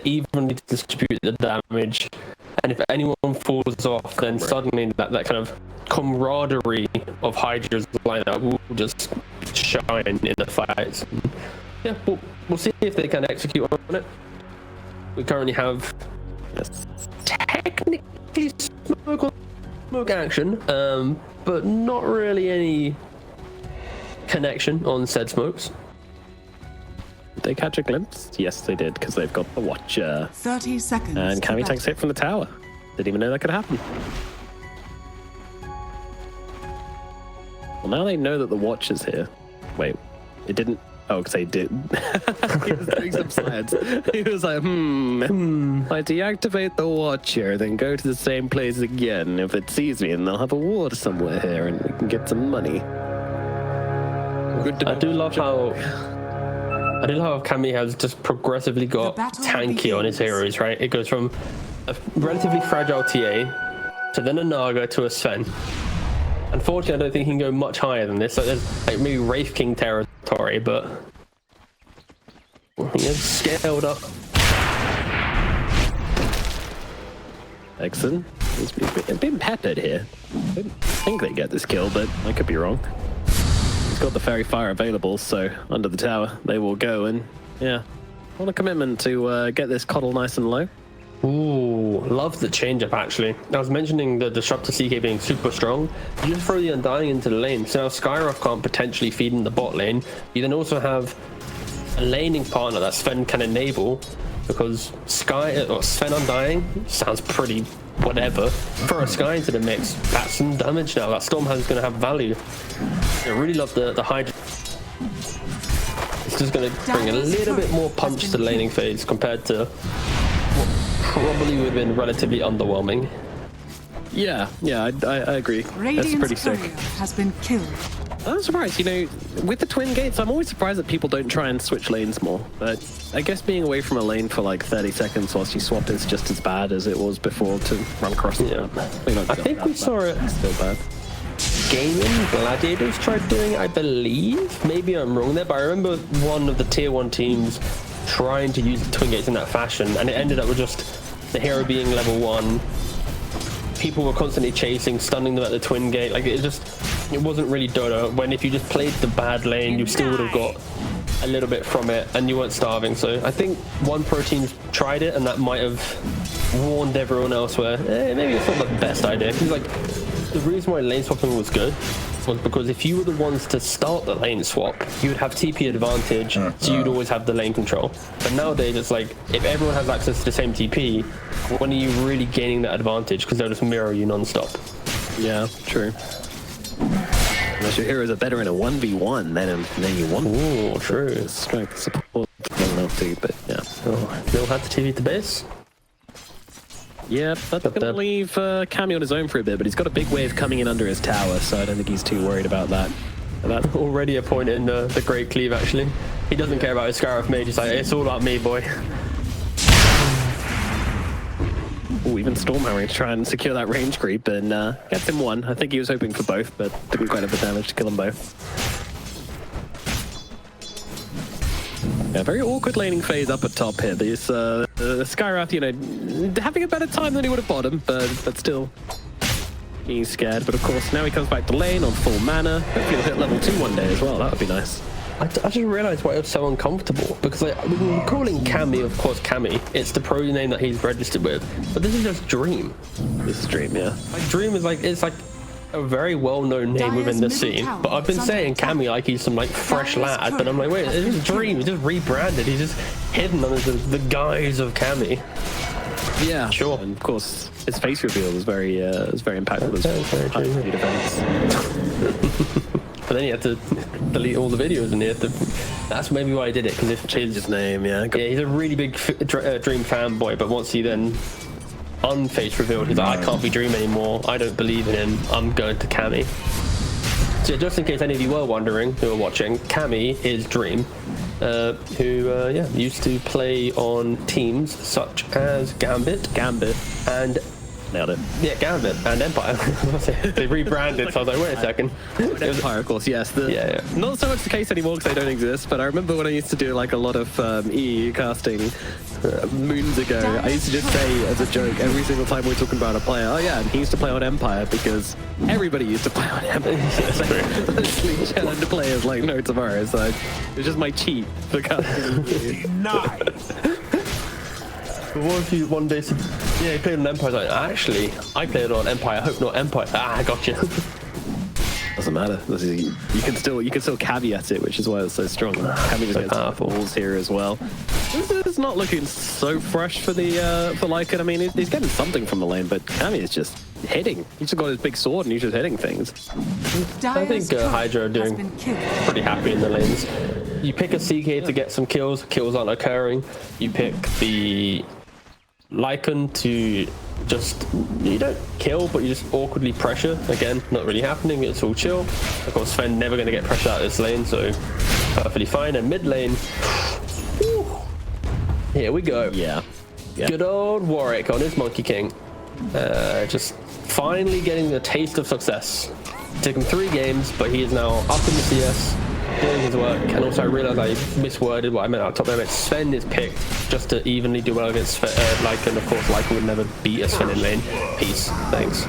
evenly distribute the damage, and if anyone falls off, then suddenly that kind of camaraderie of Hydra's lineup will just shine in the fights. And yeah, we'll see if they can execute on it. We currently have technically smoke action, but not really any connection on said smokes. Did they catch a glimpse? Yes, they did, because they've got the Watcher. 30 seconds. And Cammy takes hit from the tower. Didn't even know that could happen. Well, now they know that the Watcher's here. Wait, it didn't... Oh, because they did. He was doing some science. He was like, I deactivate the Watcher, then go to the same place again. If it sees me, and they'll have a ward somewhere here, and we can get some money. I do love how Cammy has just progressively got tanky on his heroes, right? It goes from a relatively fragile TA to then a Naga to a Sven. Unfortunately, I don't think he can go much higher than this. So there's like maybe Wraith King territory, but he has scaled up. Excellent. He's been peppered here. I don't think they get this kill, but I could be wrong. He's got the Fairy Fire available, so under the tower they will go, and yeah, what a commitment to get this kotl nice and low. Ooh, love the change up actually. I was mentioning the Disruptor CK being super strong. You just throw the Undying into the lane, so now Skyrock can't potentially feed in the bot lane. You then also have a laning partner that Sven can enable, because Sven Undying sounds pretty whatever. Throw a Sky into the mix, that's some damage now. That Stormhound is going to have value. I really love the hydra. It's just going to bring a little bit more punch to the laning phase compared to what probably would have been relatively underwhelming. Yeah, I agree. That's pretty sick. Has been killed. I'm surprised, you know, with the twin gates, I'm always surprised that people don't try and switch lanes more. But I guess being away from a lane for like 30 seconds whilst you swap is just as bad as it was before to run across the map. I think we saw it. Still bad. Gaming Gladiators tried doing it, I believe. Maybe I'm wrong there, but I remember one of the tier 1 teams trying to use the twin gates in that fashion, and it ended up with just the hero being level 1. People were constantly chasing, stunning them at the twin gate. Like it wasn't really Dota. When if you just played the bad lane, you still would have got a little bit from it, and you weren't starving. So I think one pro team tried it, and that might have warned everyone else where maybe it's not the best idea. Because like the reason why lane swapping was good was because if you were the ones to start the lane swap, you would have TP advantage, so you'd always have the lane control. But nowadays it's like, if everyone has access to the same TP, when are you really gaining that advantage? Because they'll just mirror you non-stop. Yeah, true. Unless your heroes are better in a 1v1 than you want. Ooh, true. Strength support well enough too, but yeah. Still had to TP to base. Yeah, that's going to leave Cammy on his own for a bit, but he's got a big wave coming in under his tower, so I don't think he's too worried about that. That's already a point in the Great Cleave, actually. He doesn't care about his Scarif Mage, he's like, it's all about me, boy. Oh, even Stormhammer to try and secure that range creep, and gets him one. I think he was hoping for both, but didn't quite have the damage to kill them both. Yeah, very awkward laning phase up at top here. This Skyrath, you know, having a better time than he would have bottom, but still he's scared. But of course, now he comes back to lane on full mana. Hopefully he'll hit level 2 one day as well. That would be nice. I just realised why it was so uncomfortable, because like, we're calling Cammy, of course, Cammy. It's the pro name that he's registered with, but this is just Dream. This is Dream, yeah. Like Dream is like, it's like a very well-known name within the scene, but I've been saying Cammy like he's some like fresh lad, but I'm like, wait, it's just Dream. He's just rebranded. He's just hidden under the guise of Cammy. Yeah, sure. And of course, his face reveal was very impactful as well. But then he had to delete all the videos, and that's maybe why I did it, because if his name, yeah, he's a really big Dream fanboy, but once he then unface revealed, he's like, I can't be Dream anymore, I don't believe in him, I'm going to Cammy. So just in case any of you were wondering, who are watching, Cammy is Dream, who used to play on teams such as Gambit, and Nailed it. Yeah, Gambit and Empire. They rebranded, so I was like, wait a second. Empire, of course, yes. Yeah. Not so much the case anymore because they don't exist, but I remember when I used to do like a lot of EU casting moons ago, I used to just say as a joke every single time we were talking about a player, oh yeah, and he used to play on Empire because everybody used to play on Empire. Literally challenge players like no tomorrow, so it was just my cheat for casting. Nice. What if you one day said, yeah, you played on Empire? Like, actually, I played on Empire. I hope not Empire. Ah, I got you. Doesn't matter. You can still caveat it, which is why it's so strong. Caveat So against powerful. balls here as well. It's not looking so fresh for the for Lycan. I mean, he's getting something from the lane, but Cammy is just hitting. He's just got his big sword and he's just hitting things. I think Hydra are doing pretty happy in the lanes. You pick a CK to get some kills. Kills aren't occurring. You pick the Lycan to just, you don't kill, but you just awkwardly pressure. Again, not really happening. It's all chill. Of course, Sven never going to get pressure out of this lane, so perfectly fine. And mid lane, whew, here we go. Yeah. Good old Warwick on his Monkey King. Just finally getting the taste of success. Took him 3 games, but he is now up in the CS, doing his work. And also I realized I misworded what I meant out top. I meant Sven is picked just to evenly do well against Lycan. Of course, Lycan would never beat a Sven in lane. Peace. Thanks.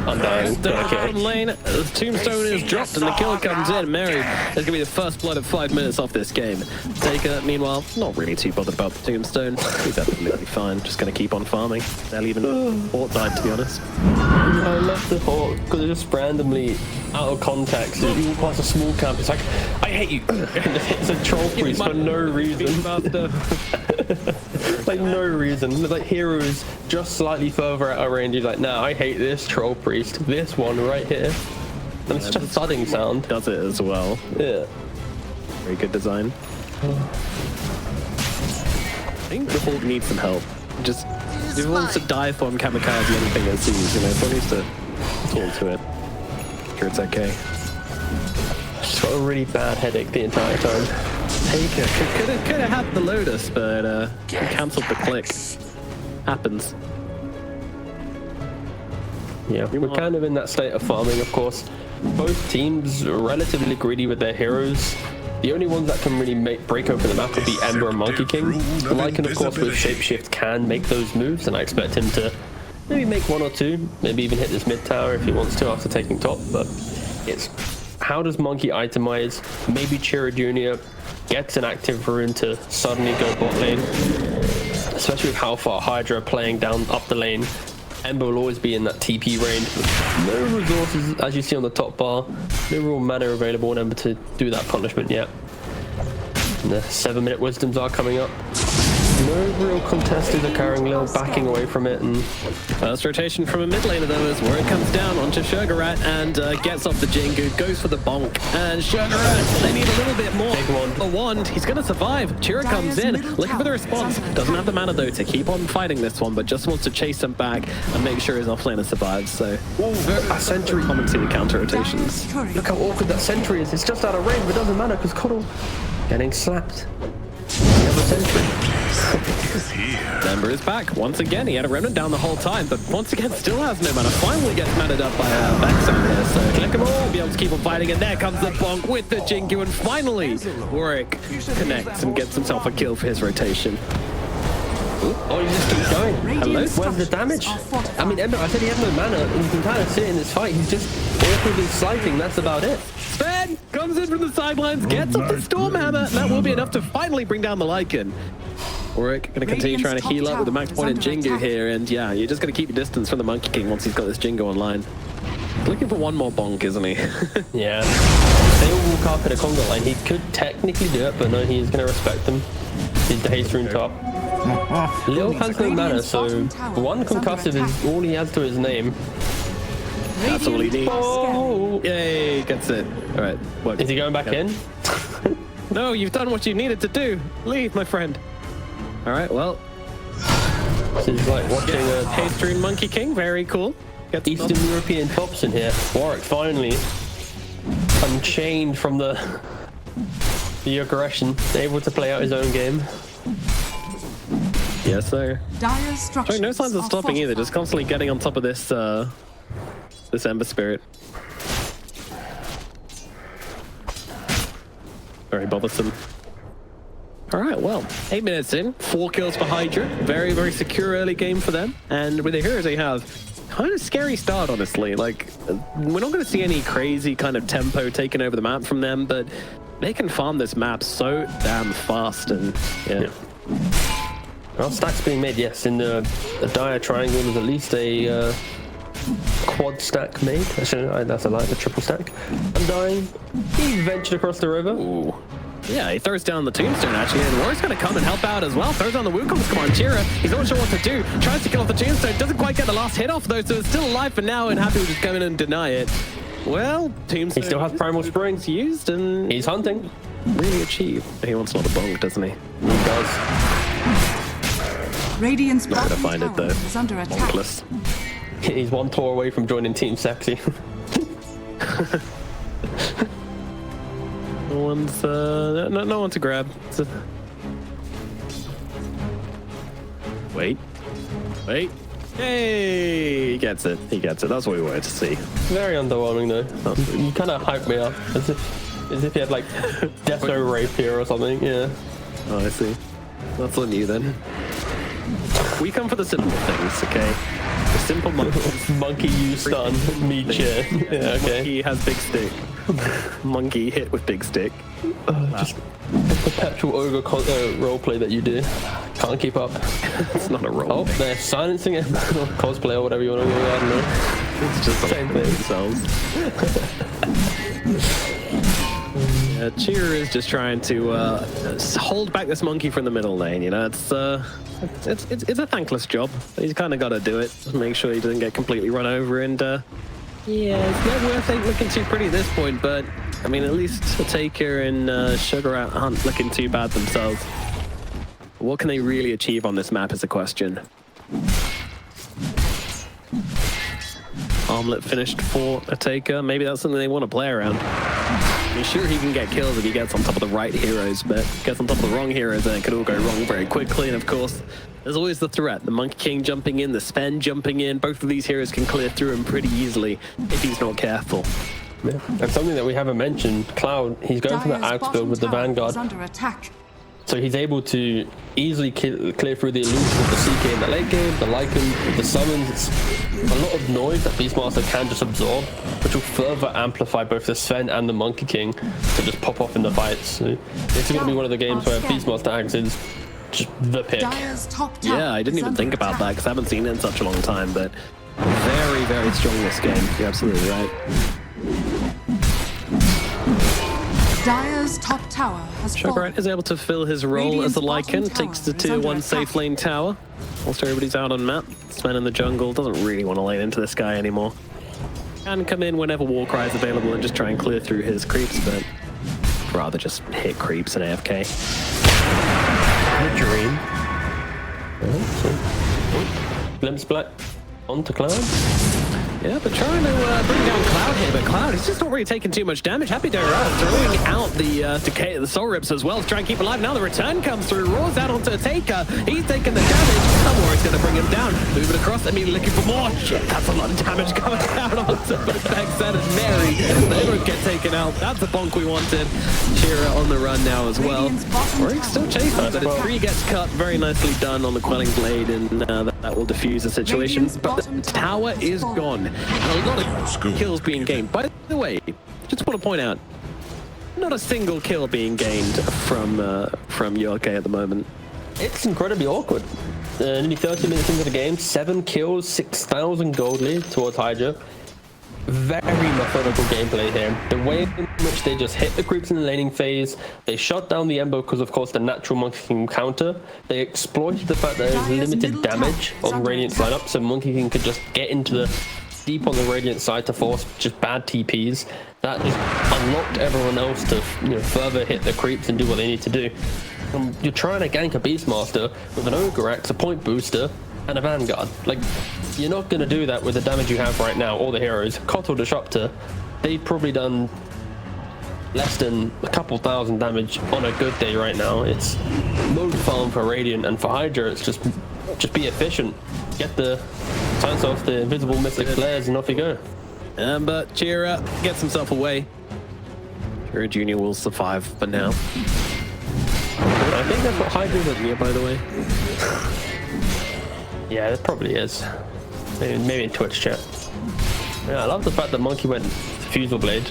Undying. Got a From kill. lane, the tombstone is dropped and the kill comes in. Mary, that's gonna be the first blood of 5 minutes off this game. Taker, meanwhile, not really too bothered about the tombstone. He's absolutely fine. Just gonna keep on farming. They'll even Fort died, to be honest. I love the Hawk because it just randomly, out of context, you walk past a small camp, it's like, I hate you. It's a troll priest for no reason. Like no reason. There's like heroes just slightly further out of range. He's like, nah, I hate this troll priest. This one right here. And it's just a thudding sound. Does it as well. Yeah. Very good design. I think the Hawk needs some help. He wants to die from kamikaze anything it sees, you know, so he needs to talk to it. Sure, it's okay. Just got a really bad headache the entire time. Taker could have had the Lotus, but he cancelled the click. Happens. Yeah, we're kind of in that state of farming, of course. Both teams are relatively greedy with their heroes. The only ones that can really break open the map would be Ember and Monkey King. Lycan, of course, with Shapeshift can make those moves, and I expect him to maybe make 1 or 2, maybe even hit this mid tower if he wants to after taking top. But it's how does Monkey itemize? Maybe Chira Jr. gets an active rune to suddenly go bot lane, especially with how far Hydra are playing down up the lane. Ember will always be in that TP range with no resources, as you see on the top bar. No real mana available on Ember to do that punishment yet. And the 7-minute wisdoms are coming up. No real contest is occurring, Lil backing away from it. And first rotation from a mid laner though is where it comes down onto Sugarat and gets off the Jingu, goes for the bonk, and Sugarat, they need a little bit more. Big wand. A wand, he's gonna survive. Chira comes in, looking for the response, doesn't have the mana though to keep on fighting this one, but just wants to chase him back and make sure his offlaner survives, so. a sentry. Common to the counter rotations. Look how awkward that sentry is. It's just out of range, but it doesn't matter because kotl getting slapped. The other sentry. Ember is back once again. He had a remnant down the whole time, but once again still has no mana. Finally gets manned up by Backside here, so click him all, be able to keep on fighting, and there comes the bonk with the Jingu, and finally Warwick connects and gets himself a kill for his rotation. Oh, he just keeps going. Hello? Where's the damage? I mean, Ember, I said he had no mana, and you can kind of see it in this fight. He's just awkwardly slicing, that's about it. Sven comes in from the sidelines, gets off the Stormhammer, and that will be enough to finally bring down the Lycan. Warwick going to continue trying to heal up with the max point in Jingu here, and yeah, you're just going to keep your distance from the Monkey King once he's got this Jingu online. Looking for one more bonk, isn't he? Yeah. They all walk up in a Congo line. He could technically do it, but no, he's going to respect them. Did the haste rune top. Lil has no mana, so 1 concussive is all he has to his name. That's all he needs. Oh! Yay, gets it. All right. What? Is he going back in? No, you've done what you needed to do. Leave, my friend. All right, well. This is like watching a Haste rune Monkey King, very cool. Gets Eastern European tops in here. Warwick finally unchained from the aggression, able to play out his own game. Yes, sir. Dire's structures Showing no signs of are stopping either, just fortified. constantly getting on top of this this Ember Spirit. Very bothersome. All right, well, 8 minutes in, 4 kills for Hydra. Very, very secure early game for them. And with the heroes they have, kind of scary start, honestly. Like, we're not going to see any crazy kind of tempo taking over the map from them, but they can farm this map so damn fast. And yeah. Well, stacks being made, yes. In the dire triangle, there's at least a quad stack made. Actually, that's a lie, a triple stack. Undying, he ventured across the river. Ooh. Yeah, he throws down the tombstone actually, and Warrior's going to come and help out as well. Throws down the Wukong's command. Chira, he's not sure what to do. Tries to kill off the tombstone, doesn't quite get the last hit off though, so it's still alive for now and happy to just come in and deny it. Well, tombstone. He still has primal springs used and he's hunting. Really achieved. He wants another bonk, doesn't he? He does. Radiant's Not bottom gonna find it tower though. is under attack. Bonkless. He's one tour away from joining Team Sexy. No one's no one to grab. Wait. Hey, he gets it. That's what we wanted to see. Very underwhelming though. You kind of hyped me up as if he had like Death-O Rape here or something. Yeah. Oh, I see. That's on you then. We come for the simple things, okay? The simple Monkey you stun, me cheer. Yeah, okay. Monkey has big stick. Monkey hit with big stick. Just the perpetual ogre roleplay that you do. Can't keep up. It's not a role. Oh, they're silencing it. Cosplay or whatever you want to do. I don't know. It's just Same thing. Yeah, Cheer is just trying to hold back this monkey from the middle lane. You know, it's a thankless job. He's kind of got to do it. Make sure he doesn't get completely run over. And yeah, it's not worth looking too pretty at this point. But I mean, at least Taker and Sugar aren't looking too bad themselves. What can they really achieve on this map is the question. Armlet finished for a Taker. Maybe that's something they want to play around. I'm sure he can get kills if he gets on top of the right heroes, but gets on top of the wrong heroes and it could all go wrong very quickly. And of course, there's always the threat. The Monkey King jumping in, the Sven jumping in. Both of these heroes can clear through him pretty easily if he's not careful. Yeah. And something that we haven't mentioned, Cloud, he's going for the Dire's Axe build with the bottom tower is Vanguard. under attack. So he's able to easily clear through the illusion of the CK in the late game, the Lycan, the summons. It's a lot of noise that Beastmaster can just absorb, which will further amplify both the Sven and the Monkey King to just pop off in the fights. So it's going to be one of the games where Beastmaster Axe is just the pick. Dire's top tower Yeah, I didn't is even under think about that attack. because I haven't seen it in such a long time, but very, very strong this game. You're absolutely right. Dire's top tower has fallen. Shogarite is able to fill his role as the Lycan, takes the tier 1 safe lane tower. Whilst everybody's out on map, Sven in the jungle doesn't really want to lane into this guy anymore. Can come in whenever Warcry is available and just try and clear through his creeps, but rather just hit creeps and AFK. The dream. Glimpse Black onto Cloud. Yeah, but trying to bring down Cloud here, but Cloud is just not really taking too much damage. Happy to throwing out the decay, the soul rips as well to try and keep alive. Now the return comes through. Roars out onto Taker. He's taking the damage. Warrior's going to bring him down. Moving across, immediately looking for more. Shit, that's a lot of damage coming down onto both Backsat and Mary. They both get taken out. That's the bonk we wanted. Shira on the run now as well. Warrior's still chasing, but his 3 gets cut. Very nicely done on the Quelling Blade, and that will diffuse the situation. But the tower is gone. And a lot of kills being gained. By the way, just want to point out, not a single kill being gained from ULK at the moment. It's incredibly awkward. Nearly 30 minutes into the game, 7 kills, 6,000 gold lead towards Hydra. Very methodical gameplay here. The way in which they just hit the creeps in the laning phase, they shut down the Ember because of course the natural Monkey King counter. They exploited the fact that there's limited damage on Radiant's lineup, so Monkey King could just get into the deep on the Radiant side to force just bad TPs. That just unlocked everyone else to further hit the creeps and do what they need to do. You're trying to gank a Beastmaster with an Ogre Axe, a point booster, and a Vanguard. Like, you're not going to do that with the damage you have right now, all the heroes. Kotl Disruptor, they've probably done less than a couple thousand damage on a good day right now. It's mode farm for Radiant, and for Hydra it's just be efficient. Get the science off the invisible mystic flares and off you go. Ember, cheer up, gets himself away. Cheer Jr. will survive for now. I think that's what Hydra's at. Yeah, by the way. Yeah, it probably is. Maybe in Twitch chat. Yeah, I love the fact that Monkey went Fusel Blade.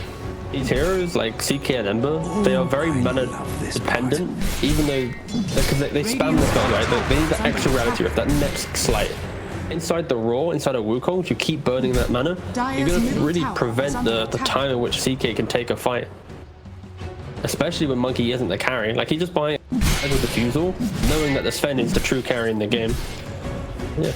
These heroes like CK and Ember, they are very mana dependent, even though because they spam the spell, right? They need that extra reality of that next slight. Inside the Raw, inside of Wukong, if you keep burning that mana, you're going to really prevent the time in which CK can take a fight. Especially when Monkey isn't the carry. Like, he just buying with the Fusel, knowing that the Sven is the true carry in the game. Yeah.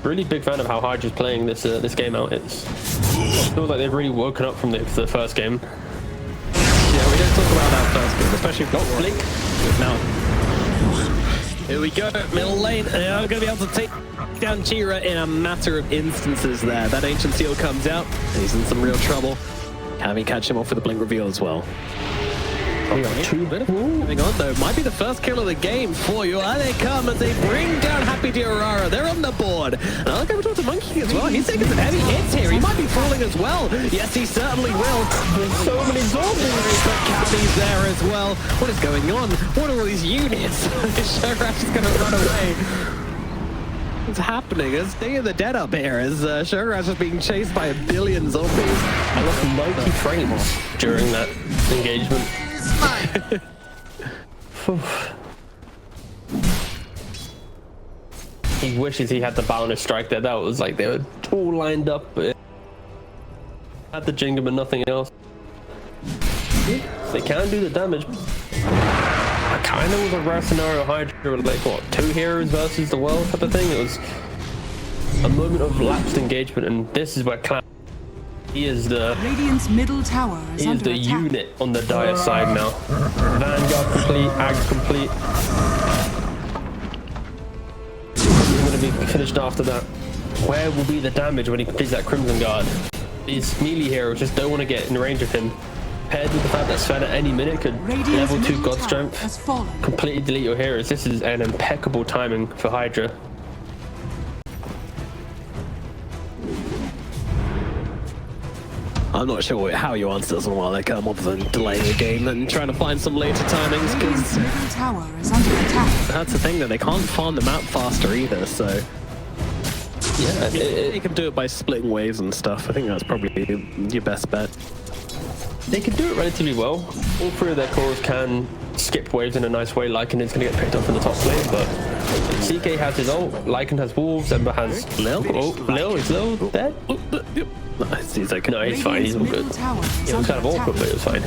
Really big fan of how Hydra's playing this game out. It feels like they've really woken up from the first game. Yeah, we don't talk about that first game, especially Blink. Now, here we go, middle lane. They're going to be able to take down Chira in a matter of instances there. That Ancient Seal comes out. He's in some real trouble. Can we catch him off with a blink reveal as well? We got 2 minutes. Moving on though, might be the first kill of the game for you. And they come as they bring down Happy Diorara. They're on the board. And I'll go towards the Monkey as well. He's taking some heavy hits here. He might be falling as well. Yes, he certainly will. There's so many zombies. But Cappy's there as well. What is going on? What are all these units? Shograt's is going to run away. What's happening? It's Day of the Dead up here as Shograt's is being chased by a billion zombies. I lost 90 frames during that engagement. He wishes he had the boundary strike there. That was like they were all lined up. Had the Jingle but nothing else. They can do the damage. I kind of was a rare scenario Hydra with like what, 2 heroes versus the world type of thing. It was a moment of lapsed engagement, and this is where Cloud. He is the Radiant's middle tower is under the attack. unit on the dire side now. Vanguard complete, Ags complete. He's going to be finished after that. Where will be the damage when he completes that Crimson Guard? These melee heroes just don't want to get in range of him. Paired with the fact that Sven at any minute could Radiant's level 2 middle God tower Strength, has fallen. completely delete your heroes. This is an impeccable timing for Hydra. I'm not sure how you answer this one while they come other than delaying the game and trying to find some later timings, Radiant's because middle tower is under attack. that's the thing, that they can't farm them out faster either, so Yeah, you can do it by splitting waves and stuff. I think that's probably your best bet. they can do it relatively well. All 3 of their cores can skip waves in a nice way. Lycan is going to get picked up in the top lane, but CK has his ult, Lycan has wolves, Ember has Lil. Oh, Lil, is Lil dead? Nice, he's okay. No, he's fine, he's all good. Middle tower is It was under kind of awkward, but attack. it was fine.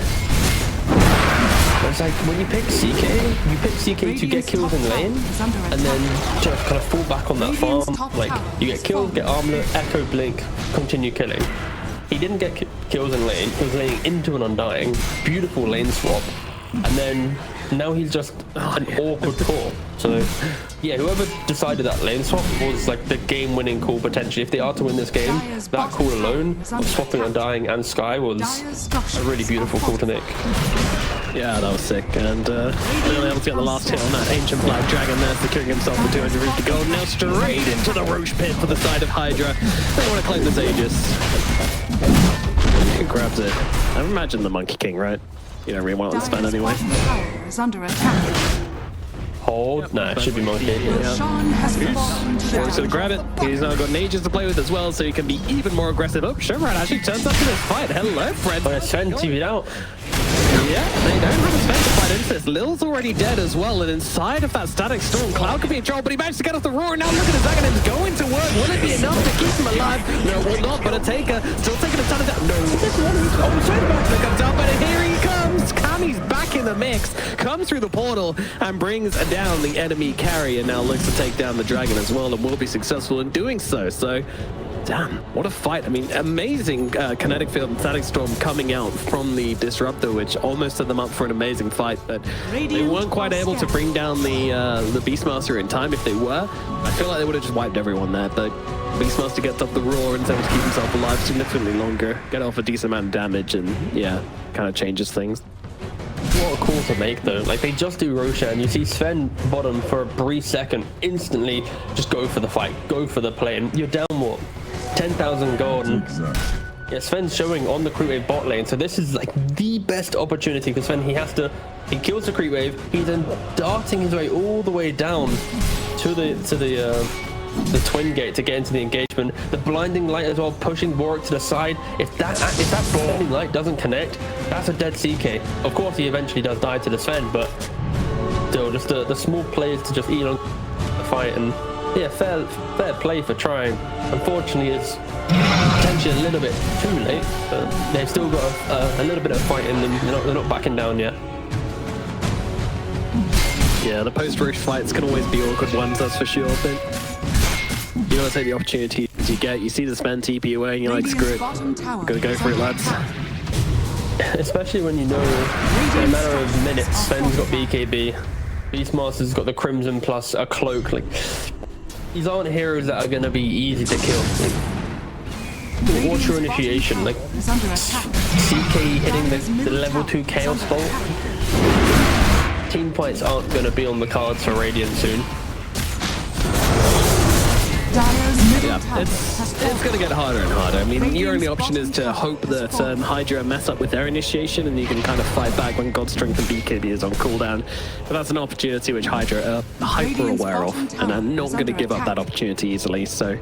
It's like when you pick CK to get kills in lane, and then just kind of fall back on that farm. Like, you get killed, get armlet, echo, blink, continue killing. He didn't get kills in lane, he was laying into an Undying, beautiful lane swap, and then now he's just an awkward core. So yeah, whoever decided that lane swap was like the game-winning call potentially. If they are to win this game, that call alone of swapping Undying and Sky was a really beautiful call to make. Yeah, that was sick, and really able to get the last hit on that Ancient Black Dragon there, securing himself with 250 gold. Now straight into the Roche Pit for the side of Hydra. They want to claim this Aegis. He grabs it. I imagine the Monkey King, right? You don't really want to spend anyway. Tower is under attack. Hold? Nah, it should be Monkey. Yeah. Sean has fallen to the He's going to grab it. He's now got an Aegis to play with as well, so he can be even more aggressive. Oh, Shimmerat actually turns up to this fight. Hello, friends. Oh, yeah, Sven TV'd out. Yeah, they don't have a Sven to fight into this. Lil's already dead as well, and inside of that Static Storm, Cloud could be in trouble, but he managed to get off the roar. Now look at his Aghanim's going to work. Will it be enough to keep him alive? No, it will not, but a Taker still taking a ton of damage. No, oh, Sven comes up, and here he comes. Kami's back in the mix, comes through the portal, and brings down the enemy carry, and now looks to take down the dragon as well, and will be successful in doing so. So, damn, what a fight. I mean, amazing kinetic field and Static Storm coming out from the Disruptor, which almost set them up for an amazing fight, but they weren't quite able to bring down the Beastmaster in time. If they were, I feel like they would have just wiped everyone there, but Beastmaster gets up the roar and is able to keep himself alive significantly longer, get off a decent amount of damage, and yeah, kind of changes things. What a call to make though. Like they just do Roshan. You see Sven bottom for a brief second, instantly just go for the fight, go for the play, and you're down what? 10,000 gold. And yeah, Sven's showing on the creep wave bot lane, so this is like the best opportunity because Sven he kills the creep wave. He's then darting his way all the way down to the twin gate to get into the engagement. The blinding light as well, pushing Warwick to the side. If that blinding light doesn't connect, that's a dead CK. Of course, he eventually does die to the Sven, but still, just the small plays to just eat on the fight. And yeah, fair play for trying. Unfortunately, it's potentially a little bit too late, but they've still got a little bit of fight in them. They're not backing down yet. Yeah, the post-rush fights can always be awkward ones, that's for sure. But you gotta take the opportunities you get. You see the Sven TP away, and you're like, screw it, I'm gonna go for it, lads. Especially when you know in a matter of minutes, Sven's got BKB, Beastmaster's got the Crimson plus a cloak. Like, these aren't heroes that are gonna be easy to kill. Like, what's your initiation? Like, CK hitting the level 2 Chaos Bolt? Team fights aren't gonna be on the cards for Radiant soon. Yeah, it's going to get harder and harder. I mean, your only option is to hope that Hydra mess up with their initiation and you can kind of fight back when God's Strength and BKB is on cooldown. But that's an opportunity which Hydra are hyper aware of and are not going to give up that opportunity easily. So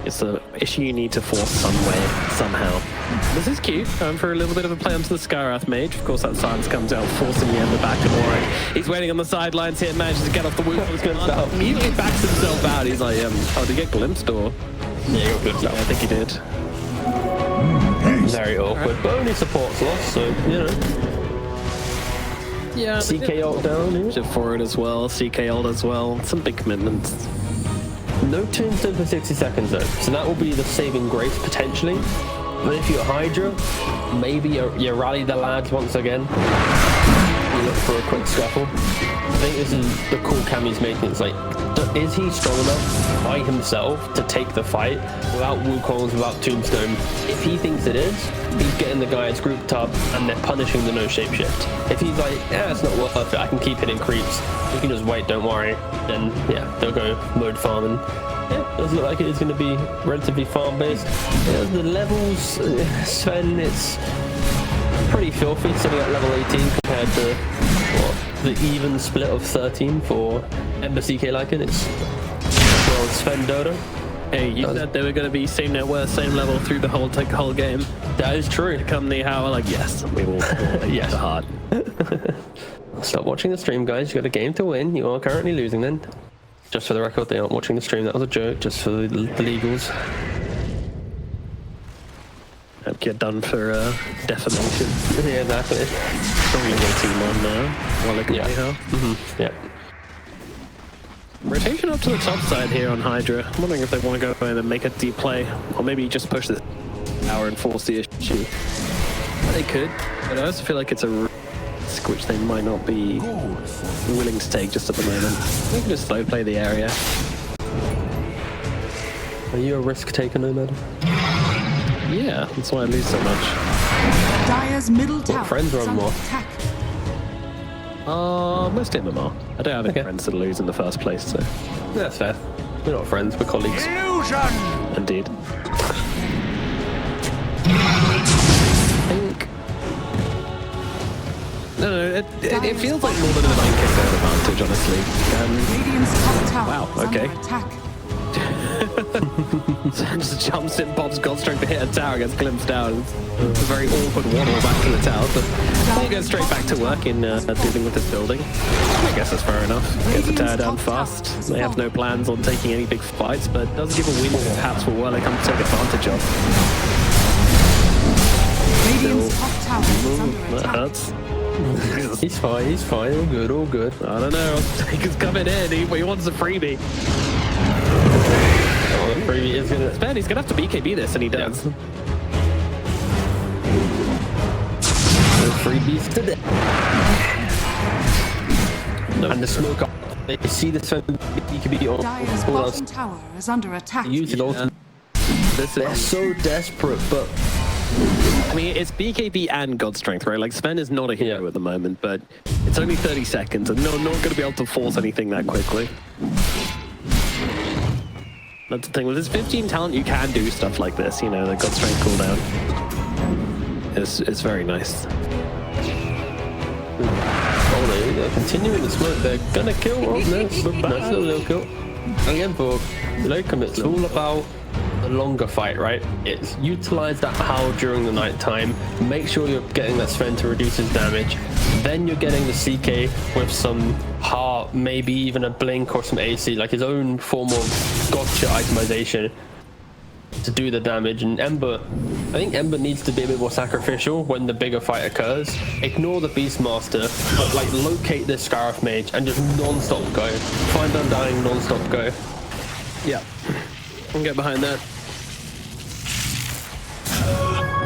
it's an issue you need to force some way, somehow. This is cute. Going for a little bit of a play onto the Skywrath Mage. Of course, that silence comes out, forcing the Ember back to Warwick. He's waiting on the sidelines here, manages to get off the wound. Immediately backs himself out. He's like, oh, did he get glimpsed or? Yeah, he got glimpsed out. I think he did. Very awkward, right. But only support's lost, so, you know. Yeah. CK ult down. Shift forward as well, CK ult as well. Some big commitments. No tombstone for 60 seconds though, so that will be the saving grace potentially. But if you're Hydra, maybe you rally the lads once again. You look for a quick scuffle. I think this is the call Cammy's making. It's like, is he strong enough by himself to take the fight without Wukongs, without Tombstone? If he thinks it is, he's getting the guys grouped up and they're punishing the no shapeshift. If he's like, yeah, it's not worth it, I can keep hitting creeps, you can just wait, don't worry, then yeah, they'll go mode farm. And yeah, does look like it is going to be relatively farm based. Yeah, the levels, Sven, it's pretty filthy sitting at level 18 compared to what, the even split of 13 for Ember CK Lycan. It's well, Sven Dota. Hey, you said they were going to be same net worth, same level through the whole game. That is true. Come the hour, like, yes, we will yes. The heart. Stop watching the stream, guys. You got a game to win. You are currently losing then. Just for the record, they aren't watching the stream. That was a joke, just for the legals. Hope you're done for defamation. Yeah, exactly. Probably get team on now. Well, yeah. Yeah. Rotation up to the top side here on Hydra. I'm wondering if they want to go in and make a deep play, or maybe just push the tower and force the issue. They could, but I also feel like it's a risk which they might not be willing to take just at the moment. They can just slow play the area. Are you a risk taker, Nomad? Yeah, that's why I lose so much. Dire's middle tower. Friends run more. Most MMR. I don't have any friends that lose in the first place, so. That's fair. We're not friends, we're colleagues. Illusion! Indeed. I think... No, it feels like more than a 9k advantage, honestly. Wow, okay. Just jumps in, Bob's God Strength to hit a tower, gets glimpsed out. It's a very awkward waddle back to the tower, but we'll go straight back to work in dealing with this building. I guess that's fair enough. Gets the tower down fast. They have no plans on taking any big fights, but does give a win perhaps for where they come to take advantage of. Still, that hurts. He's fine, all good. I don't know, Taker's coming in, he wants a freebie. Oh, the freebie is gonna... Sven, he's gonna have to BKB this, and he does. Yeah. The freebies today. No. And the smoke up. They see the Sven BKB on Dire's bottom tower is under attack. Use it all. They're so desperate, but I mean, it's BKB and God Strength, right? Like, Sven is not a hero at the moment, but it's only 30 seconds, and no, not going to be able to force anything that quickly. That's the thing. With his 15 talent, you can do stuff like this, you know, the God Strength cooldown. It's very nice. Oh, they're continuing the smoke. They're gonna kill. Oh, no, nice little kill. Again, for Lycan, it's all about the longer fight, right? It's utilize that howl during the night time. Make sure you're getting that Sven to reduce his damage. Then you're getting the CK with some heart, maybe even a blink or some AC, like his own form of gotcha itemization to do the damage. And Ember, I think Ember needs to be a bit more sacrificial when the bigger fight occurs. Ignore the Beastmaster, but like locate this Scarif Mage and just non-stop go. Find Undying, non-stop go. Yeah, I can get behind that.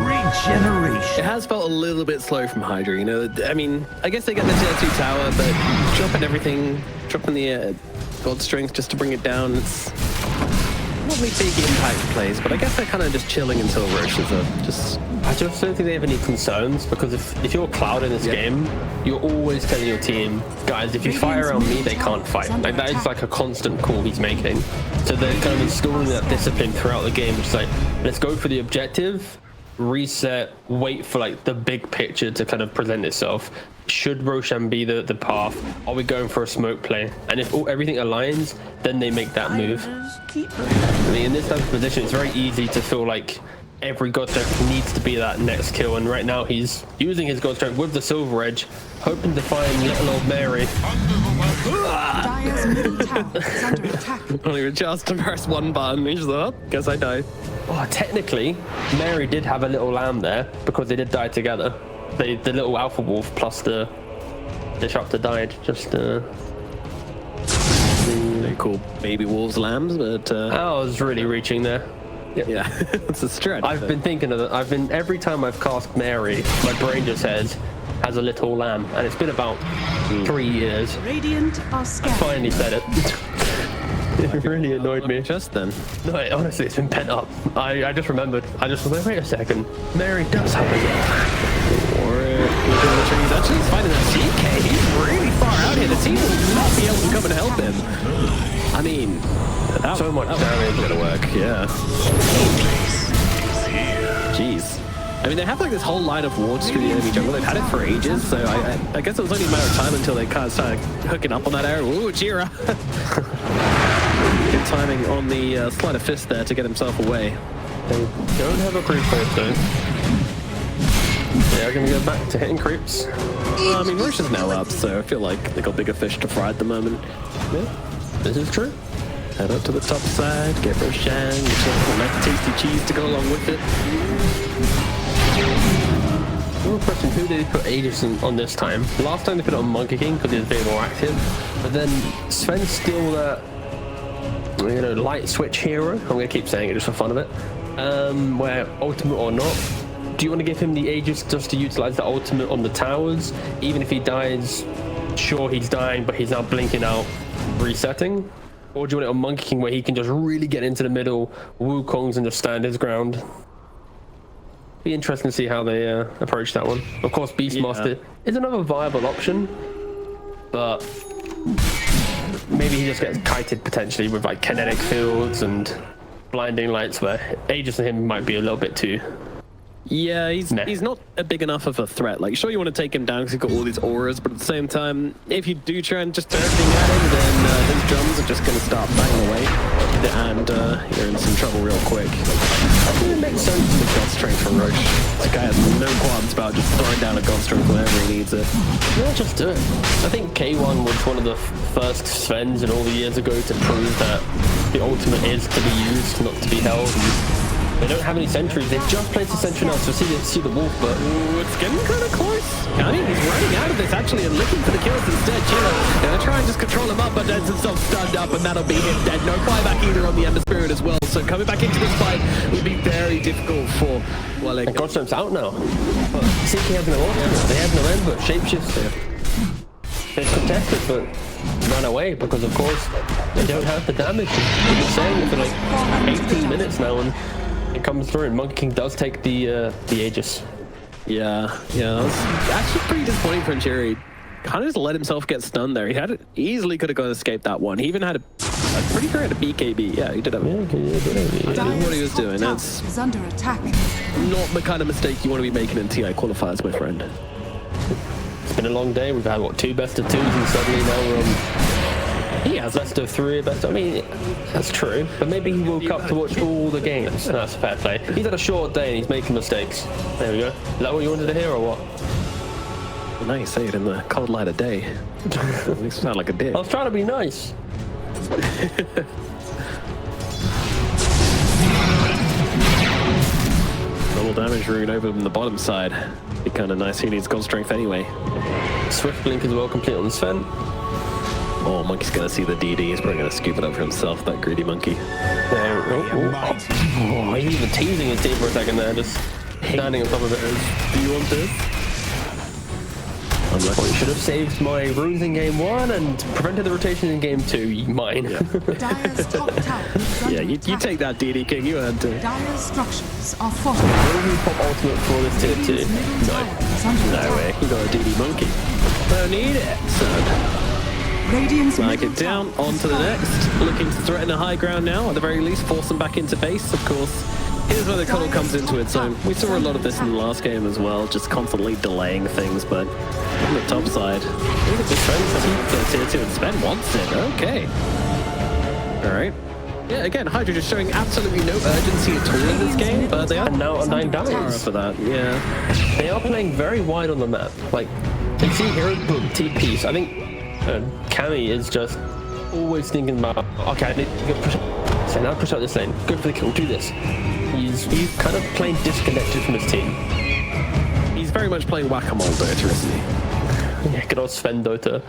Regeneration. It has felt a little bit slow from Hydra, you know. I mean, I guess they get the tier 2 tower, but dropping everything, dropping the God Strength just to bring it down, it's not really big impact plays, but I guess they're kind of just chilling until Roche is up. I just don't think they have any concerns, because if you're Cloud in this game, you're always telling your team, guys, if you fight around me, they can't fight. Like, that is like a constant call he's making. So they're kind of installing that discipline throughout the game, just like, let's go for the objective, reset, wait for like the big picture to kind of present itself. Should Roshan be the path? Are we going for a smoke play? And if everything aligns, then they make that move. I mean, in this type of position, it's very easy to feel like every God Strength needs to be that next kill, and right now he's using his God Strength with the Silver Edge, hoping to find little old Mary. Dire's middle tower is under attack. Only just to press one button, he's like, oh, guess I died. Oh, technically, Mary did have a little lamb there because they did die together. The little Alpha Wolf plus the Disruptor died. Just they call baby wolves lambs, but I was really reaching there. yeah, it's a stretch. I've been thinking of it. Every time I've cast Mary, my brain just has a little lamb, and it's been about 3 years. Radiant are I scattered. finally said it. It really annoyed me. Just then. No, honestly, it's been pent up. I just remembered. I just was like, wait a second. Mary does have a He's actually finding that CK. He's really far out here. The team will not be able to come and help him. I mean, so much damage. Gonna work, yeah. Jeez. I mean, they have like this whole line of wards through the enemy jungle. They've had it for ages, so I guess it was only a matter of time until they kind of started hooking up on that arrow. Ooh, Jira. Good timing on the sleight of fist there to get himself away. They don't have a creep first, though. They're going to go back to hitting creeps. I mean, Roche is now up, so I feel like they got bigger fish to fry at the moment. Yeah, this is true. Head up to the top side, get Roshan, get some nice tasty cheese to go along with it. Real question, who did they put Aegis on this time? Last time they put it on Monkey King because he was a bit more active, but then Sven's still that, you know, light switch hero. I'm going to keep saying it just for fun of it. Where ultimate or not, do you want to give him the Aegis just to utilize the ultimate on the towers? Even if he dies, sure he's dying, but he's now blinking out, resetting? Or do you want it on Monkey King where he can just really get into the middle, Wukongs, and just stand his ground? Be interesting to see how they approach that one. Of course, Beastmaster is another viable option, but maybe he just gets kited potentially with like kinetic fields and blinding lights, where Aegis and him might be a little bit too. Yeah, he's not a big enough of a threat. Like, sure, you want to take him down because he's got all these auras, but at the same time, if you do try and just throw everything at him, then his drums are just going to start banging away, and you're in some trouble real quick. I think it makes sense with God Strength from Roche. This guy has no qualms about just throwing down a God Strength whenever he needs it. Yeah, just do it. I think K1 was one of the first Svens in all the years ago to prove that the ultimate is to be used, not to be held. They don't have any sentries. They've just placed a sentry now, so see the wolf, but ooh, it's getting kind of close. I mean, he's running out of this actually and looking for the kills instead. Jira gonna try and just control him up, but ends himself stunned up, and that'll be him dead. No buyback either on the Ember Spirit as well. So coming back into this fight would be very difficult for ULK. and Godstrom's out now. But CK has no ultimate. They have no Ember. Shapeshifter. They've contested, but ran away because, of course, they don't have the damage. We've been saying it for like 18 minutes now, and It comes through, and Monkey King does take the Aegis. Yeah, that was actually pretty disappointing for Cherry. Kind of just let himself get stunned there. Easily could have gone escaped that one. He even had a pretty great BKB. Yeah, he did have it. That's what he was doing. That's is under attack. not the kind of mistake you want to be making in TI qualifiers, my friend. It's been a long day. We've had, what, 2 best of 2s, and suddenly now we're on... He has best of 3, I mean, that's true. But maybe he woke up to watch all the games. That's fair play. He's had a short day and he's making mistakes. There we go. Is that what you wanted to hear, or what? Well, now you say it in the cold light of day. You sound like a dick. I was trying to be nice. Double damage rune over from the bottom side. Be kind of nice. He needs god strength anyway. Swift blink as well, complete on Sven. Oh, Monkey's gonna see the DD. He's probably gonna scoop it up for himself, that greedy monkey. Oh, he's even teasing his team for a second there, just standing on top of it. Do you want this? I should have saved my runes in game 1 and prevented the rotation in game 2. Mine. Yeah, Dire's top tower is under you attack. take that, DD King. You earned it. Dire's structures are fortified. Will we pop ultimate for this tier 2? Radiant's middle No. tower is under No attack. way. You got a DD monkey. Don't need it, son. Radiant's Like middle it down, tower on is to the falling. next. Looking to threaten the high ground now. At the very least, force them back into base, of course. Here's where the kotl comes into its own. We saw a lot of this in the last game as well, just constantly delaying things, but on the top side, look at this tier 2, and Sven wants it. Okay. All right. Yeah, again, Hydra just showing absolutely no urgency at all in this game, but they are And now on 9 power damage. for that. Yeah. They are playing very wide on the map. Like, they see hero boom, TPs. I think Cammy is just always thinking about, okay, I need to push out. So now push out this lane. Go for the kill, do this. He's kind of playing disconnected from his team. He's very much playing whack-a-mole Dota, isn't he? Yeah, good old Sven Dota.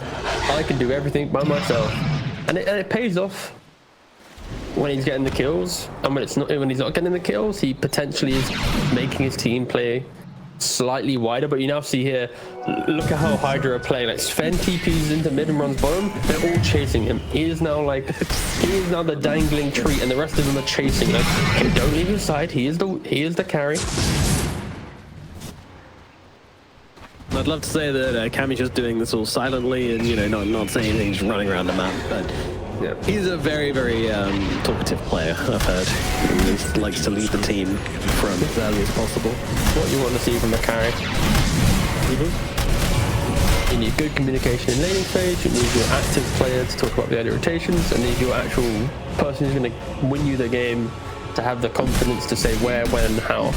I can do everything by myself. And it pays off when he's getting the kills. And when he's not getting the kills, he potentially is making his team play slightly wider. But you now see here, look at how Hydra are playing. Like Sven TPs into mid and runs bottom. They're all chasing him. He is now the dangling treat, and the rest of them are chasing. Like, okay, don't leave his side. He is the carry. I'd love to say that Cammy's just doing this all silently and, not saying anything, just running around the map, but Yeah. he's a very, very talkative player, I've heard. He just likes to lead the team from as early as possible. What you want to see from a carry. You need good communication in laning phase, you need your active player to talk about the early rotations, and need your actual person who's going to win you the game to have the confidence to say where, when, how.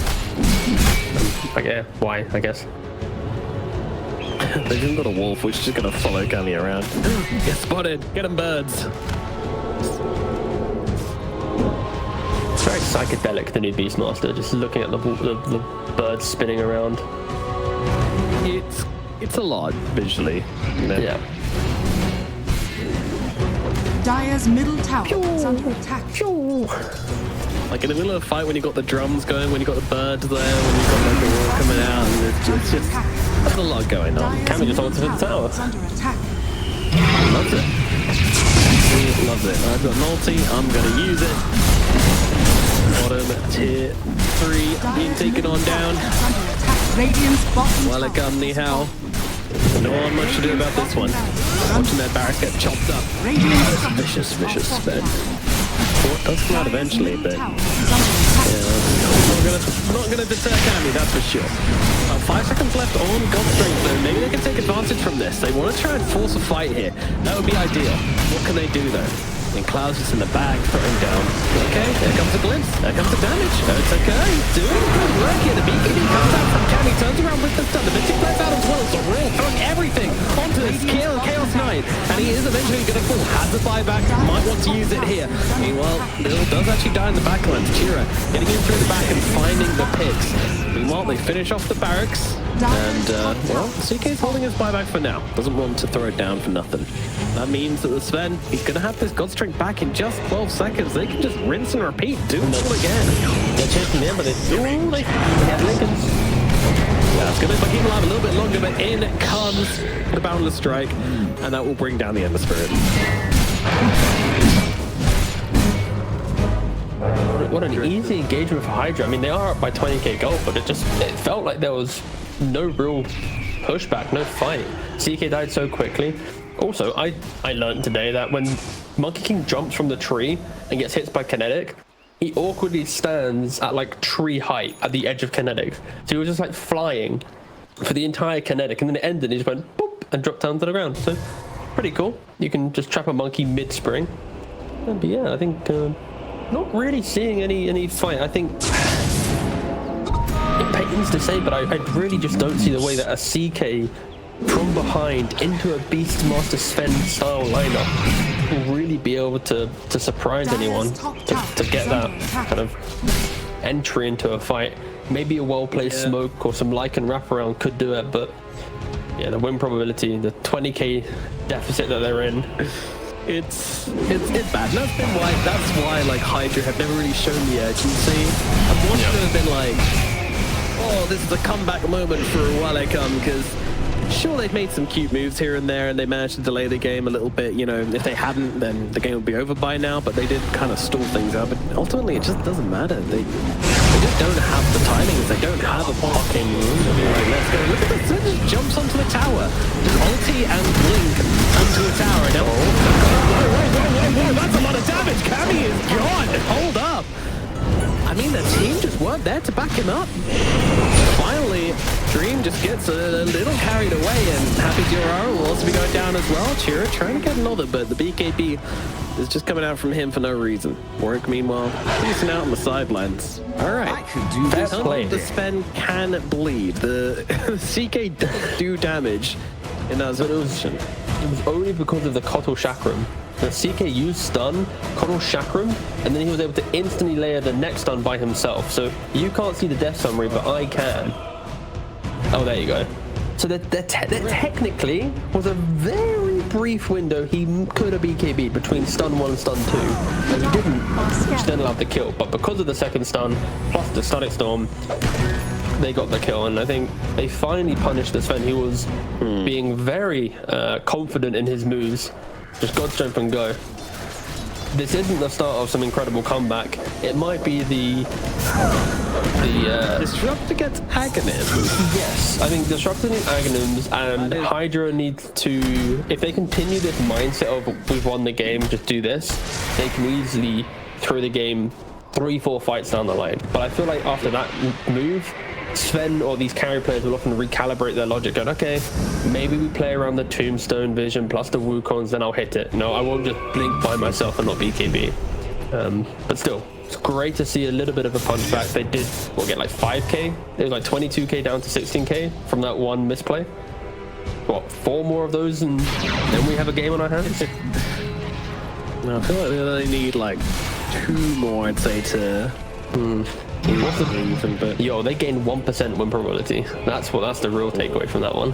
Why, I guess. They've even got a wolf which is just going to follow Cammy around. Get spotted! Get them birds! It's very psychedelic, the new Beastmaster, just looking at the birds spinning around. It's a lot, visually. Yeah. Dire's middle tower is under attack. Like in the middle of a fight when you got the drums going, when you got the birds there, when you got like the wall coming out, and it's just there's a lot going on. Dire's Cammy just middle ulted the tower. is under attack. Loves it. He loves it. I've got an ulti, I'm gonna use it. Bottom tier 3 being taken on down. Is under attack. Radiant's bottom Well, tower come is how. falling. No one much to do about this one. Watching their barracks get chopped up. Radiant's Vicious spin. What does come out eventually, but tower is under attack. not gonna deter Cammy, that's for sure. 5 seconds left on God Strength though. Maybe they can take advantage from this. They want to try and force a fight here. That would be ideal. What can they do though? And Cloud's just in the bag, throwing down. Okay, there comes a glimpse. There comes the damage. It's okay. He's doing good work here. The BKB comes out from Cammy, turns around with the stun. The Mystic plays out as well. So Raw throwing everything onto this Chaos Knight. And he is eventually going to fall. Has the buyback. Might want to use it here. Meanwhile, Bill does actually die in the backlines. Chira getting in through the back and finding the picks. Meanwhile, they finish off the barracks. And, well, CK's holding his buyback for now. Doesn't want to throw it down for nothing. That means that the Sven, he's going to have this God Strength back in just 12 seconds. They can just rinse and repeat, do it all again. They're chasing the Ember. They have Lycans. Yeah, it's going to keep him alive a little bit longer, but in comes the Boundless Strike, and that will bring down the Ember Spirit. What an easy engagement for Hydra. I mean, they are up by 20k gold, but it felt like there was no real pushback, no fight. CK died so quickly. Also, I learned today that when Monkey King jumps from the tree and gets hit by kinetic, he awkwardly stands at like tree height at the edge of kinetic. So he was just like flying for the entire kinetic, and then it ended and he just went boop and dropped down to the ground. So pretty cool. You can just trap a monkey mid-spring. But yeah, I think not really seeing any fight. I think it pains to say, but I really just don't see the way that a CK from behind into a Beastmaster Sven style lineup will really be able to surprise anyone, to get that kind of entry into a fight. Maybe a well-placed smoke or some Lycan wraparound could do it, but yeah, the win probability, the 20k deficit that they're in, it's bad. That's why like Hydra have never really shown the urgency. I want to have been like, oh, this is a comeback moment for Lycan, because sure, they've made some cute moves here and there, and they managed to delay the game a little bit. You know, if they hadn't, then the game would be over by now, but they did kind of stall things out. But ultimately, it just doesn't matter. They just don't have the timings. They don't have a blocking room. Like, let's go. Look at this. It just jumps onto the tower. Just ulti and blink onto a tower. Now, whoa, that's a lot of damage. Cammy is gone. Hold up. I mean, the team just weren't there to back him up. Finally, Dream just gets a little carried away, and Happy Duraro will also be going down as well. Chira trying to get another, but the BKB is just coming out from him for no reason. Warwick, meanwhile, decent out on the sidelines. All right, the Sven can bleed. The CK does do damage in that situation. It was only because of the kotl chakram. The CK used stun, kotl chakram, and then he was able to instantly layer the next stun by himself. So you can't see the death summary, but I can. Oh, there you go. So there technically was a very brief window he could have BKB'd between stun 1 and stun 2, and he didn't, which then allowed the kill. But because of the second stun, plus the Static Storm, they got the kill, and I think they finally punished the Sven. He was being very confident in his moves. Just God Strength and go. This isn't the start of some incredible comeback. It might be the Disruptor gets Aghanims. Yes, I think Disruptor needs Aghanims, and Hydra needs to, if they continue this mindset of we've won the game, just do this, they can easily throw the game 3-4 fights down the line. But I feel like after that move, Sven or these carry players will often recalibrate their logic, going, okay, maybe we play around the Tombstone vision plus the Wukongs, then I'll hit it. No, I won't just blink by myself and not BKB. But still, it's great to see a little bit of a punch back. They did, get like 5k? It was like 22k down to 16k from that one misplay. What, 4 more of those and then we have a game on our hands? No, I feel like they need like 2 more, I'd say, to... But yo, they gained 1% win probability. That's the real takeaway from that one.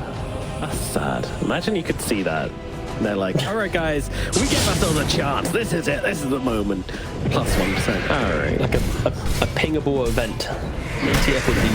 That's sad. Imagine you could see that. And they're like, all right, guys, we give ourselves a chance. This is it. This is the moment. Plus 1%. All right. Like a pingable event. TF would be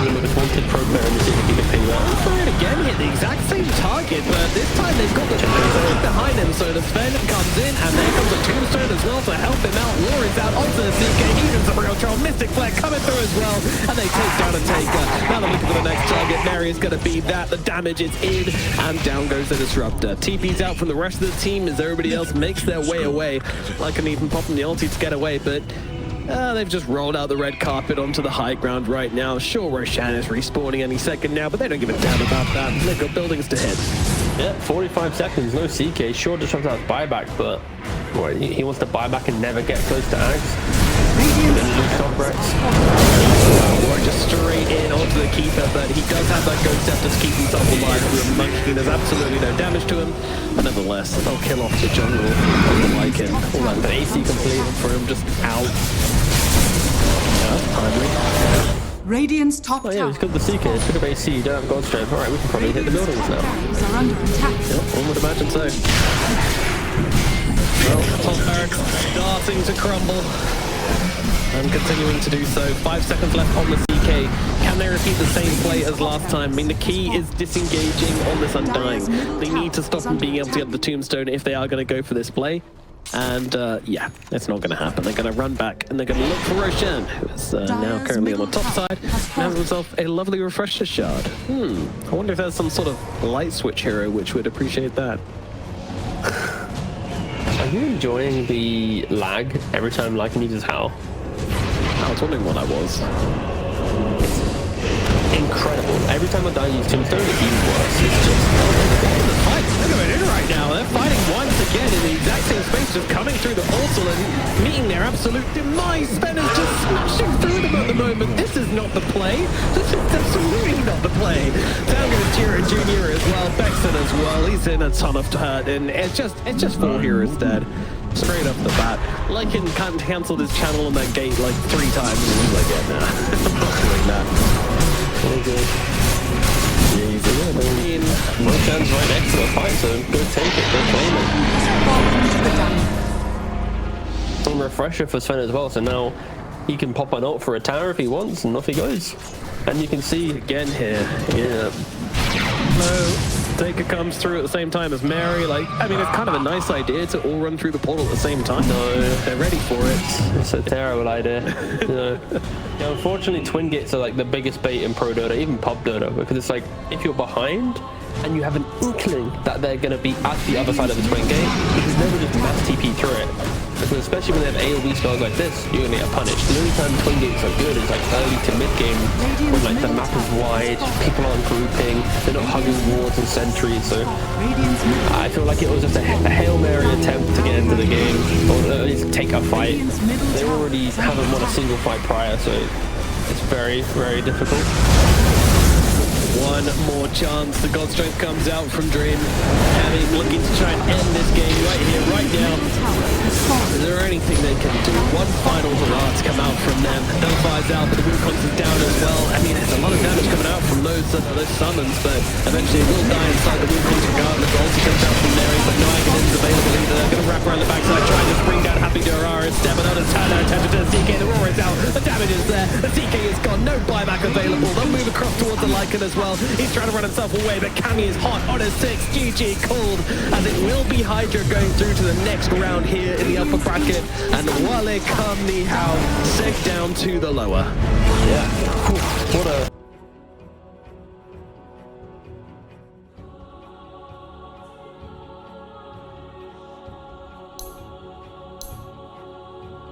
the most wanted pro player in the city if he could ping that. Try it again, hit the exact same target, but this time they've got the Tombstone behind him, so the Sven comes in, and there comes a Tombstone as well to help him out. War is out onto the CK, Eden's a real troll, Mystic Flare coming through as well, and they take down a Taker. Now they're looking for the next target. Mary is going to be that. The damage is in, and down goes the Disruptor. TP's out from the rest of the team as everybody else makes their way away. Lycan even popping the ulti to get away, but they've just rolled out the red carpet onto the high ground right now. Sure, Roshan is respawning any second now, but they don't give a damn about that. They've got buildings to hit. Yeah, 45 seconds, no CK. Sure, Disruptor has buyback, but he wants to buy back and never get close to Ags. Or just straight in onto the Keeper, but he does have that Ghost Scepter to keep himself alive from Monkey King. There's absolutely no damage to him, but nevertheless, they'll kill off the jungle of the Lycan. All that AC complete for him, just out. Yeah, that's timely. Radiant's top tower. Oh yeah, it's got the CK, it's got AC, you don't have God Strength. Alright, we can probably hit the buildings now. Are under attack. Yep, one would imagine so. Well, top barracks starting to crumble. And continuing to do so. 5 seconds left on the CK. Can they repeat the same play as last time? I mean, the key is disengaging on this Undying. They need to stop from being able to get the Tombstone if they are going to go for this play. And yeah, it's not going to happen. They're going to run back and they're going to look for Roshan, who is now currently on the top side, and has himself a lovely refresher shard. I wonder if there's some sort of light switch hero which would appreciate that. Are you enjoying the lag every time Lycan uses Howl? I was wondering what I was. Incredible. Every time I die use Tombstone, it's even worse. It's just... The fight's going in right now. They're fighting once again in the exact same space, just coming through the portal and meeting their absolute demise. Sven is just smashing through them at the moment. This is not the play. This is absolutely not the play. Down goes Jira Jr. as well. Bexon as well. He's in a ton of hurt, and it's just 4 heroes dead. Straight off the bat. Lycan cancelled his channel on that gate like 3 times, and he's like, yeah, nah, I'm not doing that. Very good. Easy. I mean, Roshan's right next to the fight, so go take it, go claim it. And refresher for Sven as well, so now he can pop an ult for a tower if he wants, and off he goes. And you can see again here, yeah. No, Taker comes through at the same time as Mary. Like, I mean, it's kind of a nice idea to all run through the portal at the same time. No, they're ready for it. It's a terrible idea. No. Yeah, unfortunately, twin gates are like the biggest bait in Pro Dota, even Pub Dota, because it's like if you're behind and you have an inkling that they're going to be at the other side of the twin gate, you can never just mass TP through it. Because especially when they have AoE spells like this, you're going to get punished. The only time twin gates are good is like early to mid game, when like the map is wide, people aren't grouping, they're not hugging wards and sentries. So I feel like it was just a Hail Mary attempt to get into the game, or at least take a fight. They already haven't won a single fight prior, so it's very, very difficult. One more chance. The God Strength comes out from Dream. Hammy looking to try and end this game right here, right now. Is there anything they can do? One final hurrah to come out from them. Hellfire's out, but the Wukong's is down as well. I mean, there's a lot of damage coming out from those summons, but eventually it will die inside the Wukong's regardless. Also comes out from Mary, but no Agadin's available either. They're going to wrap around the backside, trying to bring down Happy Durara instead, but another turn attention to the CK. The Roar is out. The damage is there. The CK is gone. No buyback available. They'll move across towards the Lycan as well. He's trying to run himself away, but Cammy is hot on a 6. GG called, as it will be Hydra going through to the next round here in the upper bracket, and ULK come the how, sent down to the lower. Yeah. What a